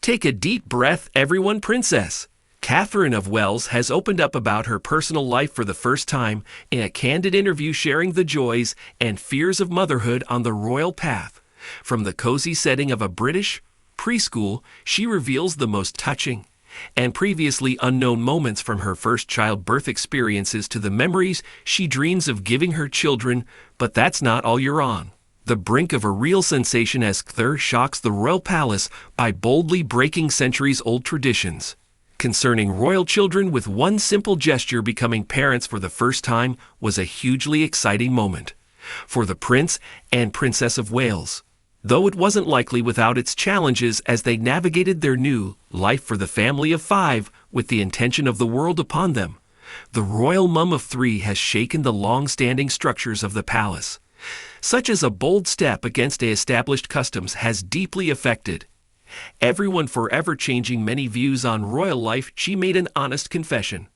Take a deep breath, everyone. Princess Catherine of Wales has opened up about her personal life for the first time in a candid interview, sharing the joys and fears of motherhood on the royal path. From the cozy setting of a British preschool, she reveals the most touching and previously unknown moments, from her first childbirth experiences to the memories she dreams of giving her children. But that's not all. You're on the brink of a real sensation as Cather shocks the royal palace by boldly breaking centuries-old traditions concerning royal children. With one simple gesture, becoming parents for the first time was a hugely exciting moment for the Prince and Princess of Wales, though it wasn't likely without its challenges as they navigated their new life for the family of 5 with the intention of the world upon them. The royal mum of 3 has shaken the long-standing structures of the palace, such as a bold step against established customs has deeply affected everyone, forever changing many views on royal life. She made an honest confession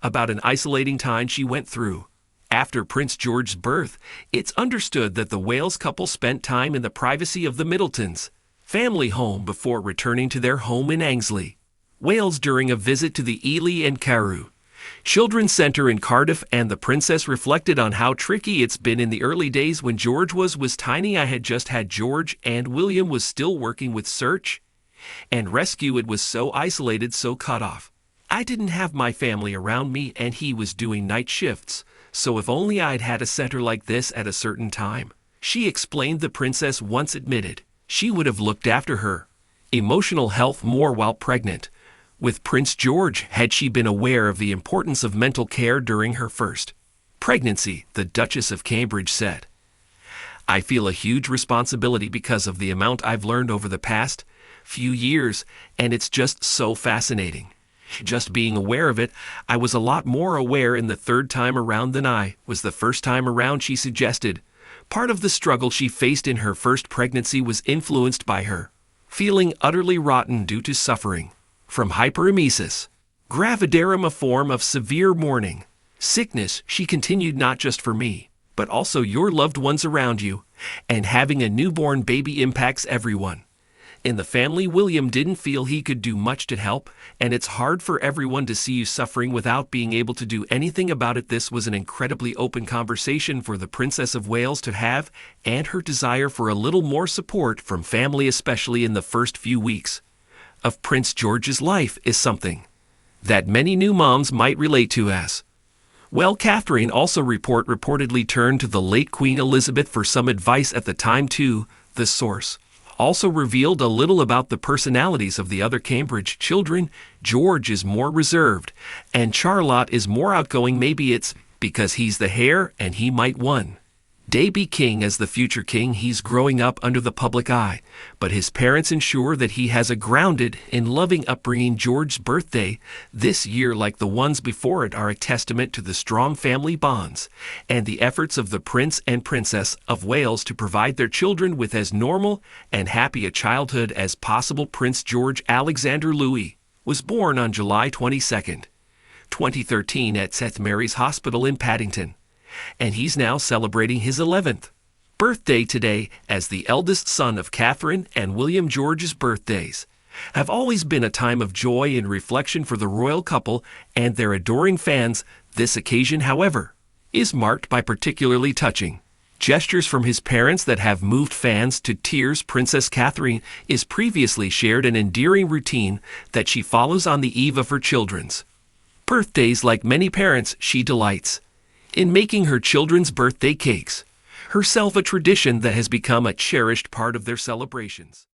about an isolating time she went through. After Prince George's birth, it's understood that the Wales couple spent time in the privacy of the Middletons' family home before returning to their home in Anglesey, Wales, during a visit to the Ely and Carew Children's Centre in Cardiff. And the princess reflected on how tricky it's been in the early days when George was tiny. I had just had George, and William was still working with search and rescue. It was so isolated, so cut off. I didn't have my family around me, and he was doing night shifts. So if only I'd had a center like this at a certain time, she explained. The princess once admitted she would have looked after her emotional health more while pregnant with Prince George had she been aware of the importance of mental care during her first pregnancy. The Duchess of Cambridge said, "I feel a huge responsibility because of the amount I've learned over the past few years, and it's just so fascinating. Just being aware of it, I was a lot more aware in the third time around than I was the first time around," she suggested. Part of the struggle she faced in her first pregnancy was influenced by her feeling utterly rotten due to suffering from hyperemesis gravidarum, a form of severe morning sickness. She continued, "Not just for me, but also your loved ones around you, and having a newborn baby impacts everyone in the family. William didn't feel he could do much to help, and it's hard for everyone to see you suffering without being able to do anything about it." This was an incredibly open conversation for the Princess of Wales to have, and her desire for a little more support from family, especially in the first few weeks of Prince George's life, is something that many new moms might relate to as well. Catherine also reportedly turned to the late Queen Elizabeth for some advice at the time too. The source also revealed a little about the personalities of the other Cambridge children. George is more reserved, and Charlotte is more outgoing. Maybe it's because he's the heir and he might one day be king. As the future king, he's growing up under the public eye, but his parents ensure that he has a grounded and loving upbringing. George's birthday this year, like the ones before it, are a testament to the strong family bonds and the efforts of the Prince and Princess of Wales to provide their children with as normal and happy a childhood as possible. Prince George Alexander Louis was born on July 22, 2013 at St. Mary's Hospital in Paddington, and he's now celebrating his 11th birthday today. As the eldest son of Catherine and William, George's birthdays have always been a time of joy and reflection for the royal couple and their adoring fans. This occasion, however, is marked by particularly touching gestures from his parents that have moved fans to tears. Princess Catherine is previously shared an endearing routine that she follows on the eve of her children's birthdays. Like many parents, she delights in making her children's birthday cakes herself, a tradition that has become a cherished part of their celebrations.